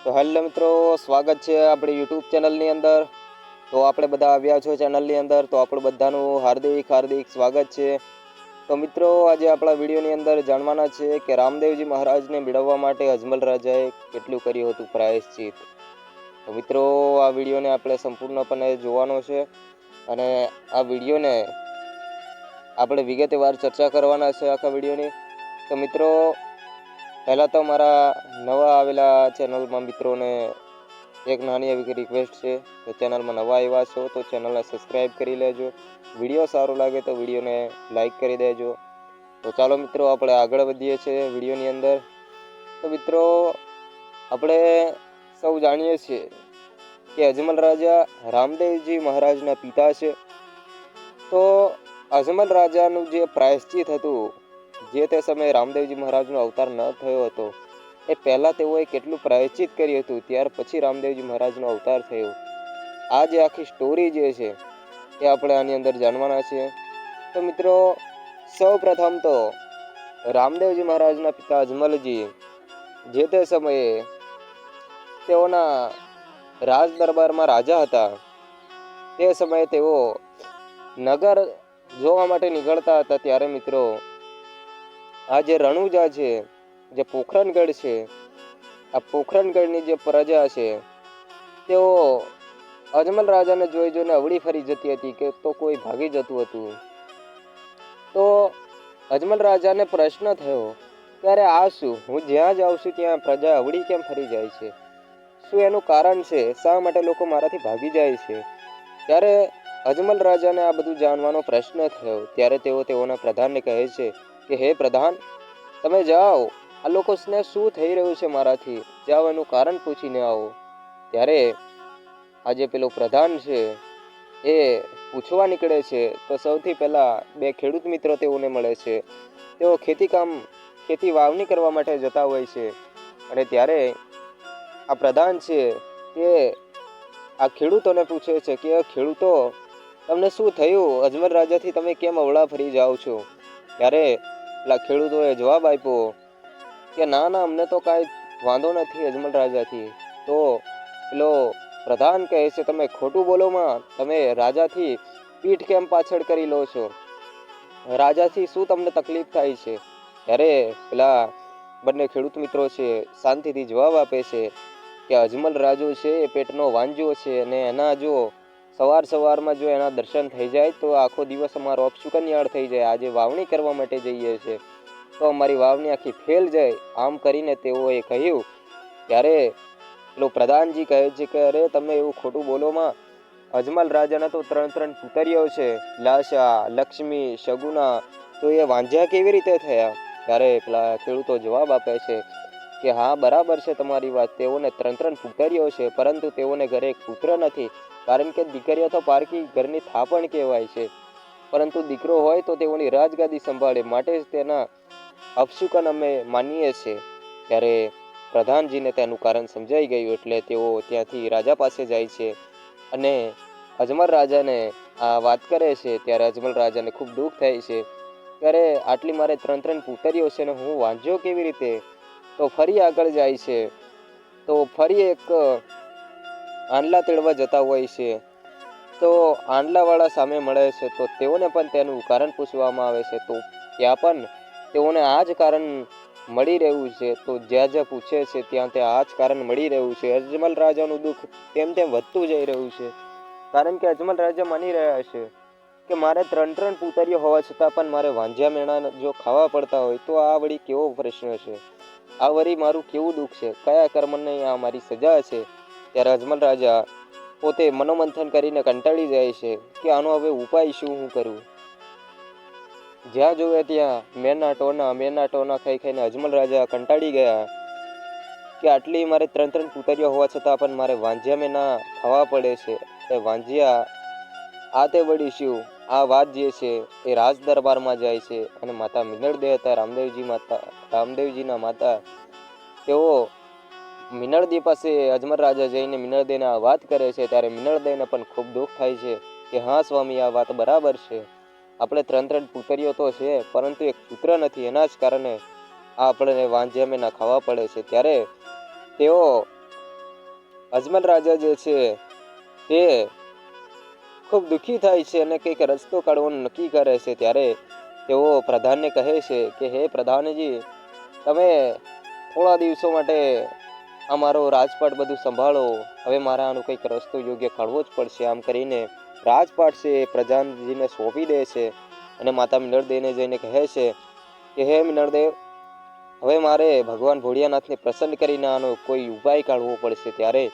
તો હેલો મિત્રો, સ્વાગત છે આપણી યુટ્યુબ ચેનલની અંદર। તો આપણે બધા આવ્યા છો ચેનલની અંદર, તો આપણું બધાનું હાર્દિક હાર્દિક સ્વાગત છે। તો મિત્રો, આજે આપણા વિડીયોની અંદર જાણવાના છે કે રામદેવજી મહારાજને મેળવવા માટે અજમલ રાજાએ કેટલું કર્યું હતું પ્રાયશ્ચિત। તો મિત્રો, આ વિડીયોને આપણે સંપૂર્ણપણે જોવાનો છે અને આ વિડીયોને આપણે વિગતવાર ચર્ચા કરવાના છે આખા વિડીયોની। તો મિત્રો, પહેલાં તો મારા નવા આવેલા ચેનલમાં મિત્રોને એક નાની એવી રિક્વેસ્ટ છે કે ચેનલમાં નવા આવ્યા છો તો ચેનલને સબસ્ક્રાઈબ કરી લેજો। વિડીયો સારો લાગે તો વિડીયોને લાઈક કરી દેજો। તો ચાલો મિત્રો, આપણે આગળ વધીએ છીએ વિડીયોની અંદર। તો મિત્રો, આપણે સૌ જાણીએ છીએ કે અજમલ રાજા રામદેવજી મહારાજના પિતા છે। તો અજમલ રાજાનું જે પ્રાયશ્ચિત હતું, જે તે સમયે રામદેવજી મહારાજનો અવતાર ન થયો હતો, એ પહેલાં તેઓએ કેટલું પ્રાયશ્ચિત કર્યું હતું, ત્યાર પછી રામદેવજી મહારાજનો અવતાર થયો। આ જે આખી સ્ટોરી જે છે એ આપણે આની અંદર જાણવાના છીએ। તો મિત્રો, સૌ પ્રથમ તો રામદેવજી મહારાજના પિતા અજમલજી જે તે સમયે તેઓના રાજ દરબારમાં રાજા હતા। તે સમયે તેઓ નગર જોવા માટે નીકળતા હતા, ત્યારે મિત્રો આ જે રણુજા છે, જે પોખરણગઢ છે, આ પોખરણગઢની જે પ્રજા છે તેઓ અજમલ રાજાને જોઈને અવળી ફરી જતી હતી કે તો કોઈ ભાગી જતું હતું। તો અજમલ રાજાને પ્રશ્ન થયો, ત્યારે આ શું, હું જ્યાં જાઉં છું ત્યાં પ્રજા અવળી કેમ ફરી જાય છે? શું એનું કારણ છે? શા માટે લોકો મારાથી ભાગી જાય છે? ત્યારે અજમલ રાજાને આ બધું જાણવાનો પ્રશ્ન થયો। ત્યારે તેઓના પ્રધાનને કહે છે કે હે પ્રધાન, તમે જાઓ, આ લોકોને શું થઈ રહ્યું છે મારાથી, જાઓ એનું કારણ પૂછીને આવો। ત્યારે આજે પેલો પ્રધાન છે એ પૂછવા નીકળે છે તો સૌથી પહેલાં બે ખેડૂત મિત્રો તેઓને મળે છે। તેઓ ખેતી વાવણી કરવા માટે જતા હોય છે અને ત્યારે આ પ્રધાન છે તે આ ખેડૂતોને પૂછે છે કે ખેડૂતો, તમને શું થયું? અજમલ રાજાથી તમે કેમ અવળા ફરી જાઓ છો? ત્યારે પેલા ખેડૂતોએ જવાબ આપ્યો કે ના ના, અમને તો કાંઈ વાંધો નથી અજમલ રાજાથી। તો પેલો પ્રધાન કહે છે, તમે ખોટું બોલોમાં, તમે રાજાથી પીઠ કેમ પાછળ કરી લો છો? રાજાથી શું તમને તકલીફ થાય છે? ત્યારે પેલા બંને ખેડૂત મિત્રો છે શાંતિથી જવાબ આપે છે કે અજમલ રાજો છે એ પેટનો વાંજો છે અને એના જો સવારમાં જો એના દર્શન થઈ જાય તો આખો દિવસ અમારો અપશુકનિયાળ થઈ જાય। આજે વાવણી કરવા માટે જઈએ છે તો અમારી વાવણી આખી ફેલ જાય, આમ કરીને તેઓએ કહ્યું। ત્યારે પેલો પ્રધાનજી કહે છે કે અરે તમે એવું ખોટું બોલોમાં, અજમલ રાજાના તો 3 પુતરીઓ છે, લાશા, લક્ષ્મી, શગુના, તો એ વાંઝ્યા કેવી રીતે થયા? ત્યારે પેલા ખેડૂતો જવાબ આપે છે કે હા, બરાબર છે તમારી વાત, તેઓને 3 પુતરીઓ છે, પરંતુ તેઓને ઘરે એક પુત્ર નથી, કારણ કે દીકરીઓ તો પારકી ઘરની થાપણ કહેવાય છે, પરંતુ દીકરો હોય તો તેઓની રાજગાદી સંભાળે, માટે જ તેના અપશુકન અમે માનીએ છીએ। ત્યારે પ્રધાનજીને તેનું કારણ સમજાઈ ગયું એટલે તેઓ ત્યાંથી રાજા પાસે જાય છે અને અજમલ રાજાને આ વાત કરે છે। ત્યારે અજમલ રાજાને ખૂબ દુઃખ થાય છે, ત્યારે આટલી મારે 3 પુતરીઓ છે ને હું વાંઝ્યો કેવી રીતે? તો ફરી આગળ જાય છે તો ફરી એક આંડલા તેડવા જતા હોય છે। તો આંડલાવાળા સામે મળે છે તો તેઓને પણ તેનું કારણ પૂછવામાં આવે છે, તો ત્યાં પણ તેઓને આ જ કારણ મળી રહ્યું છે। તો જ્યાં પૂછે છે ત્યાં આ જ કારણ મળી રહ્યું છે। અજમલ રાજાનું દુઃખ તેમ વધતું જઈ રહ્યું છે, કારણ કે અજમલ રાજા માની રહ્યા છે કે મારે 3 પુતરીઓ હોવા છતાં પણ મારે વાંઝ્યા મેણા જો ખાવા પડતા હોય તો આ વળી કેવો પ્રશ્ન છે? આ વળી મારું કેવું દુઃખ છે? કયા કર્મને આ મારી સજા છે? ત્યારે અજમલ રાજા પોતે મનોમંથન કરીને કંટાળી જાય છે કે આનો હવે ઉપાય શું હું કરું? જ્યાં જોવે ત્યાં મેના ટોના ખાઈને અજમલ રાજા કંટાળી ગયા કે આટલી મારે 3 પુતરીઓ હોવા છતાં પણ મારે વાંઝ્યા મેના ખાવા પડે છે। એ વાંઝ્યા આ તે વળી શું? આ વાત જે છે એ રાજ દરબારમાં જાય છે અને માતા મિનળદે હતા, રામદેવજીના માતા, તેઓ મિનળદે પાસે અજમલ રાજા જઈને મિનળદેને આ વાત કરે છે। ત્યારે મિનળદેને પણ ખૂબ દુઃખ થાય છે કે હા સ્વામી, આ વાત બરાબર છે, આપણે 3 પુતરીઓ તો છે પરંતુ એક પુત્ર નથી, એના જ કારણે આપણને વાંઝ્યા મેના ખાવા પડે છે। ત્યારે તેઓ અજમલ રાજા જે છે તે ખૂબ દુઃખી થાય છે અને કંઈક રસ્તો કાઢવાનું નક્કી કરે છે. ત્યારે તેઓ પ્રધાનને કહે છે કે હે પ્રધાનજી, તમે થોડા દિવસો માટે અમારો રાજપાટ બધું સંભાળો. હવે મારે આનું કંઈક રસ્તો યોગ્ય કાઢવો જ પડશે. આમ કરીને રાજપાટ છે એ પ્રધાનજીને સોંપી દે છે અને માતા મિનળદેવને જઈને કહે છે કે હે મિનળદેવ, હવે મારે ભગવાન ભોળિયાનાથને પ્રસન્ન કરીને આનો કોઈ ઉપાય કાઢવો પડશે. ત્યારે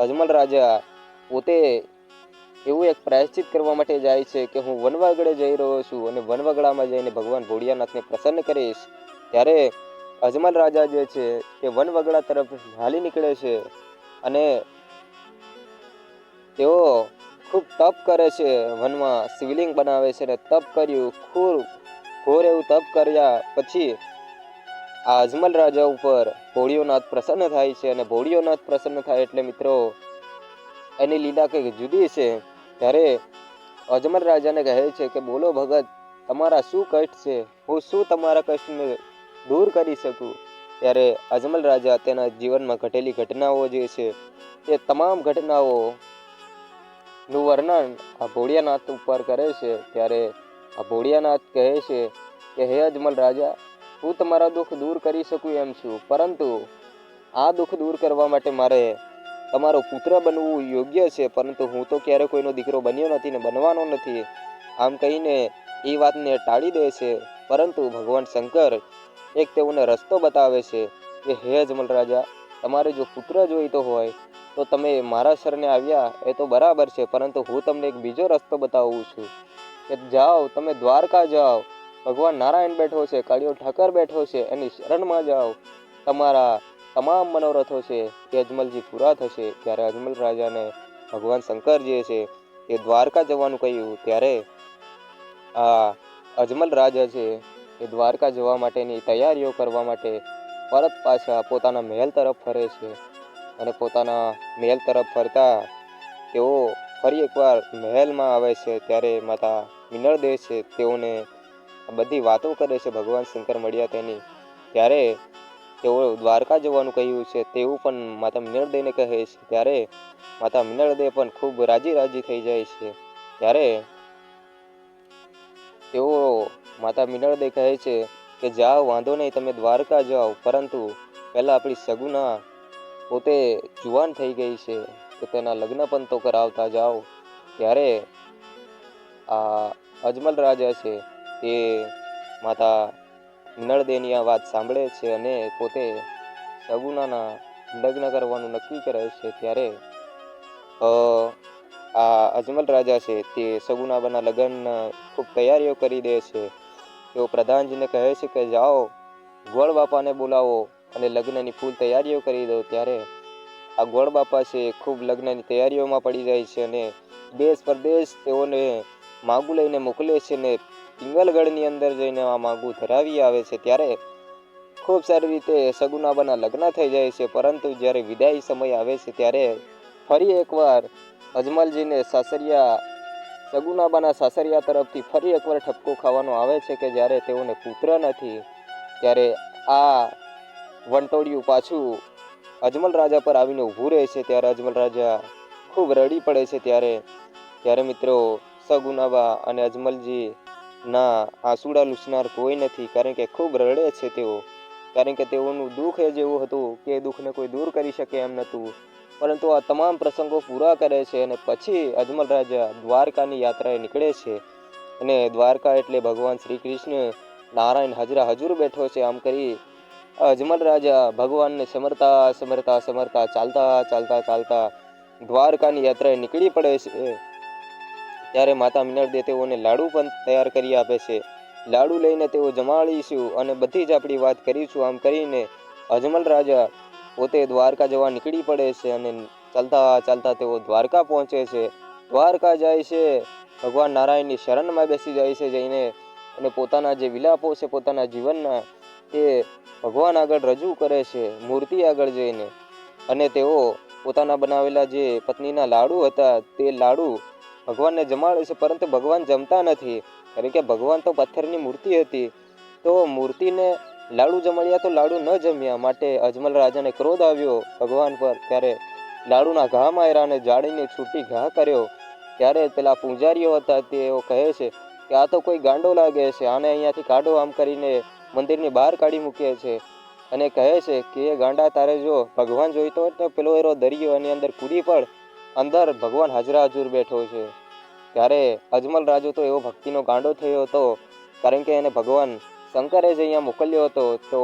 અજમલ રાજા પોતે એવું એક પ્રાયશ્ચિત કરવા માટે જાય છે કે હું વનવાગડે જઈ રહ્યો છું અને વનવાગડામાં જઈને ભગવાન ભોળિયાનાથને પ્રસન્ન કરીશ. ત્યારે અજમલ રાજા જે છે તે વનવગડા તરફ હાલી નીકળે છે અને તેઓ ખૂબ તપ કરે છે. વનમાં શિવલિંગ બનાવે છે અને તપ કર્યું. ઘોર એવું તપ કર્યા પછી આ અજમલ રાજા ઉપર ભોળિયોનાથ પ્રસન્ન થાય છે અને ભોળિયોનાથ પ્રસન્ન થાય એટલે મિત્રો એની લીલા કંઈક જુદી છે. ત્યારે અજમલ રાજાને કહે છે કે બોલો ભગત, તમારા શું કષ્ટ છે? હું શું તમારા કષ્ટને દૂર કરી શકું? ત્યારે અજમલ રાજા તેના જીવનમાં ઘટેલી ઘટનાઓ જે છે તે તમામ ઘટનાઓનું વર્ણન આ ભોળિયાનાથ ઉપર કરે છે. ત્યારે આ ભોળિયાનાથ કહે છે કે હે અજમલ રાજા, હું તમારા દુઃખ દૂર કરી શકું એમ છું, પરંતુ આ દુઃખ દૂર કરવા માટે મારે તમારો પુત્ર બનવું યોગ્ય છે, પરંતુ હું તો ક્યારે કોઈનો દીકરો બન્યો નથી ને બનવાનો નથી. આમ કહીને એ વાતને ટાળી દે છે. પરંતુ ભગવાન શંકર એક તેઓને રસ્તો બતાવે છે કે હે અજમલ રાજા, તમારે જો પુત્ર જોઈતો હોય તો તમે મારા શરણે આવ્યા એ તો બરાબર છે, પરંતુ હું તમને એક બીજો રસ્તો બતાવું છું કે જાઓ, તમે દ્વારકા જાઓ. ભગવાન નારાયણ બેઠો છે, કાળિયો ઠાકર બેઠો છે, એની શરણમાં જાઓ. તમારા તમામ મનોરથો છે એ અજમલજી પૂરા થશે. ત્યારે અજમલ રાજાને ભગવાન શંકર જે છે એ દ્વારકા જવાનું કહ્યું. ત્યારે આ અજમલ રાજા છે એ દ્વારકા જવા માટેની તૈયારીઓ કરવા માટે પરત પાછા પોતાના મહેલ તરફ ફરે છે અને પોતાના મહેલ તરફ ફરતા તેઓ ફરી એકવાર મહેલમાં આવે છે. ત્યારે માતા મિનળદેવ છે તેઓને બધી વાતો કરે છે ભગવાન શંકર મળ્યા તેની. ત્યારે તેઓ દ્વારકા જવાનું કહ્યું છે તેવું પણ માતા મિનળદેવને કહે છે. ત્યારે માતા મિનળદેવ પણ ખૂબ રાજી થઈ જાય છે. ત્યારે તેઓ માતા મિનળદેવ કહે છે કે જાઓ, વાંધો નહીં, તમે દ્વારકા જાઓ, પરંતુ પહેલાં આપણી સગુના પોતે જુવાન થઈ ગઈ છે તો તેના લગ્ન પણ તો કરાવતા જાઓ. ત્યારે આ અજમલ રાજા છે તે માતા મિનળદેવની આ વાત સાંભળે છે અને પોતે સગુનાના લગ્ન કરવાનું નક્કી કરે છે. ત્યારે આ અજમલ રાજા છે તે સગુનાબાના લગ્ન ખૂબ તૈયારીઓ કરી દે છે. તેઓ પ્રધાનજીને કહે છે કે જાઓ, ગોળ બાપાને બોલાવો અને લગ્નની ફૂલ તૈયારીઓ કરી દો. ત્યારે આ ગોળ બાપા છે ખૂબ લગ્નની તૈયારીઓમાં પડી જાય છે અને દેશ પરદેશ તેઓને માગું લઈને મોકલે છે ને પિંગલગઢની અંદર જઈને આ માગું ધરાવી આવે છે. ત્યારે ખૂબ સારી રીતે સગુનાબાના લગ્ન થઈ જાય છે. પરંતુ જ્યારે વિદાય સમય આવે છે ત્યારે ફરી એકવાર અજમલજીને સગુનાબાના સાસરિયા તરફથી ફરી એકવાર ઠપકો ખાવાનો આવે છે કે જ્યારે તેઓને પુત્ર નથી. ત્યારે આ વંટોળિયું પાછું અજમલ રાજા પર આવીને ઊભું રહે છે. ત્યારે અજમલ રાજા ખૂબ રડી પડે છે. ત્યારે મિત્રો સગુનાબા અને અજમલજી ના આંસુડા લૂછનાર કોઈ નથી, કારણ કે ખૂબ રડે છે તેઓ. કારણ કે તેઓનું દુઃખ એ જેવું હતું કે એ દુઃખને કોઈ દૂર કરી શકે એમ નહોતું. પરંતુ આ તમામ પ્રસંગો પૂરા કરે છે અને પછી અજમલ રાજા દ્વારકાની યાત્રાએ નીકળે છે. અને દ્વારકા એટલે ભગવાન શ્રી કૃષ્ણ નારાયણ હાજરા હજુર બેઠો છે. આમ કરી અજમલ રાજા ભગવાનને સમરતા ચાલતા દ્વારકાની યાત્રાએ નીકળી પડે છે. ત્યારે માતા મિનળદેવ તેઓને લાડુ પણ તૈયાર કરી આપે છે. લાડુ લઈને તેઓ જમાડીશું અને બધી જ આપણી વાત કરીશું. આમ કરીને અજમલ રાજા પોતે દ્વારકા જવા નીકળી પડે છે અને ચાલતા તેઓ દ્વારકા પહોંચે છે. દ્વારકા જાય છે, ભગવાન નારાયણની શરણમાં બેસી જાય છે જઈને, અને પોતાના જે વિલાપો છે પોતાના જીવનના તે ભગવાન આગળ રજૂ કરે છે મૂર્તિ આગળ જઈને. અને તેઓ પોતાના બનાવેલા જે પત્નીના લાડુ હતા તે લાડુ ભગવાનને જમાડે છે, પરંતુ ભગવાન જમતા નથી, કારણ કે ભગવાન તો પથ્થરની મૂર્તિ હતી. તો મૂર્તિને લાડુ જમાડ્યા તો લાડુ ન જમ્યા, માટે અજમલ રાજાને ક્રોધ આવ્યો ભગવાન પર. ત્યારે લાડુના ઘા માર્યા અને જાળીને છૂટી ઘા કર્યો. ત્યારે પેલા પૂજારીઓ હતા તેઓ કહે છે કે આ તો કોઈ ગાંડો લાગે છે, આને અહીંયાથી કાઢો, આમ કરીને મંદિરની બહાર કાઢી મૂકે છે. અને કહે છે કે એ ગાંડા, તારે જો ભગવાન જોઈતો હોય તો પેલો એરો દરિયો એની અંદર કૂદી પડ, અંદર ભગવાન હાજરા હજુર બેઠો છે. ત્યારે અજમલ રાજો તો એવો ભક્તિનો ગાંડો થયો હતો, કારણ કે એને ભગવાન શંકરે જ અહીંયા મોકલ્યો હતો. તો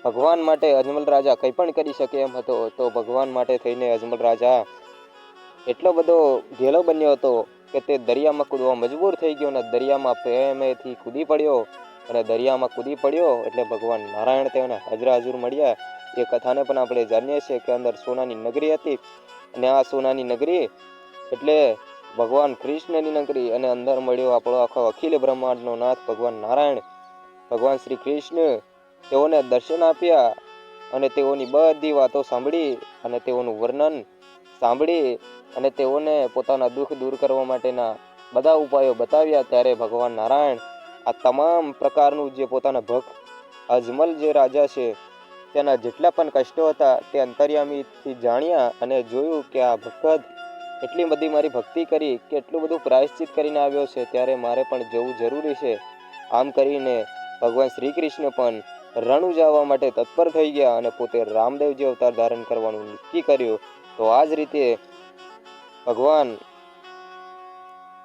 ભગવાન માટે અજમલ રાજા કંઈ પણ કરી શકે એમ હતો. તો ભગવાન માટે થઈને અજમલ રાજા એટલો બધો ઘેલો બન્યો હતો કે તે દરિયામાં કૂદવા મજબૂર થઈ ગયો અને દરિયામાં પ્રેમેથી કૂદી પડ્યો. અને દરિયામાં કૂદી પડ્યો એટલે ભગવાન નારાયણ તેઓને હાજરા હજુર મળ્યા. એ કથાને પણ આપણે જાણીએ છીએ કે અંદર સોનાની નગરી હતી, અને આ સોનાની નગરી એટલે ભગવાન કૃષ્ણની નગરી. અને અંદર મળ્યો આપણો આખો અખિલ બ્રહ્માંડનો નાથ ભગવાન નારાયણ. ભગવાન શ્રી કૃષ્ણ તેઓને દર્શન આપ્યા અને તેઓની બધી વાતો સાંભળી અને તેઓનું વર્ણન સાંભળી અને તેઓને પોતાના દુઃખ દૂર કરવા માટેના બધા ઉપાયો બતાવ્યા. ત્યારે ભગવાન નારાયણ આ તમામ પ્રકારનું જે પોતાના ભક્ત અજમલ જે રાજા છે તેના જેટલા પણ કષ્ટો હતા તે અંતર્યામીથી જાણ્યા અને જોયું કે આ ભક્ત એટલી બધી મારી ભક્તિ કરી કે એટલું બધું પ્રાયશ્ચિત કરીને આવ્યો છે, ત્યારે મારે પણ જવું જરૂરી છે. આમ કરીને ભગવાન શ્રી કૃષ્ણ પણ રણ ઉજાવવા માટે તત્પર થઈ ગયા અને પોતે રામદેવજી અવતાર ધારણ કરવાનું નક્કી કર્યું. તો આ જ રીતે ભગવાન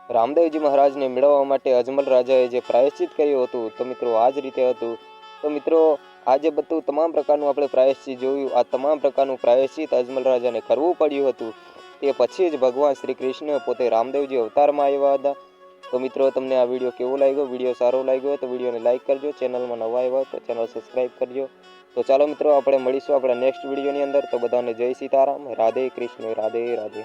રામદેવજી મહારાજને મેળવવા માટે અજમલ રાજાએ જે પ્રાયશ્ચિત કર્યું હતું, તો મિત્રો આ જ રીતે હતું. તો મિત્રો આજે બધું તમામ પ્રકારનું આપણે પ્રાયશ્ચિત જોયું. આ તમામ પ્રકારનું પ્રાયશ્ચિત અજમલ રાજાને કરવું પડ્યું હતું. તે પછી જ ભગવાન શ્રી કૃષ્ણ પોતે રામદેવજી અવતારમાં આવ્યા હતા. તો મિત્રો તમને આ વિડીયો કેવો લાગ્યો? વિડીયો સારો લાગ્યો હોય તો વિડીયોને લાઇક કરજો. ચેનલમાં નવા આવ્યા હોય તો ચેનલ સબસ્ક્રાઈબ કરજો. તો ચાલો મિત્રો, આપણે મળીશું આપણા નેક્સ્ટ વિડીયોની અંદર. તો બધાને જય સીતારામ, રાધે કૃષ્ણ, રાધે રાધે.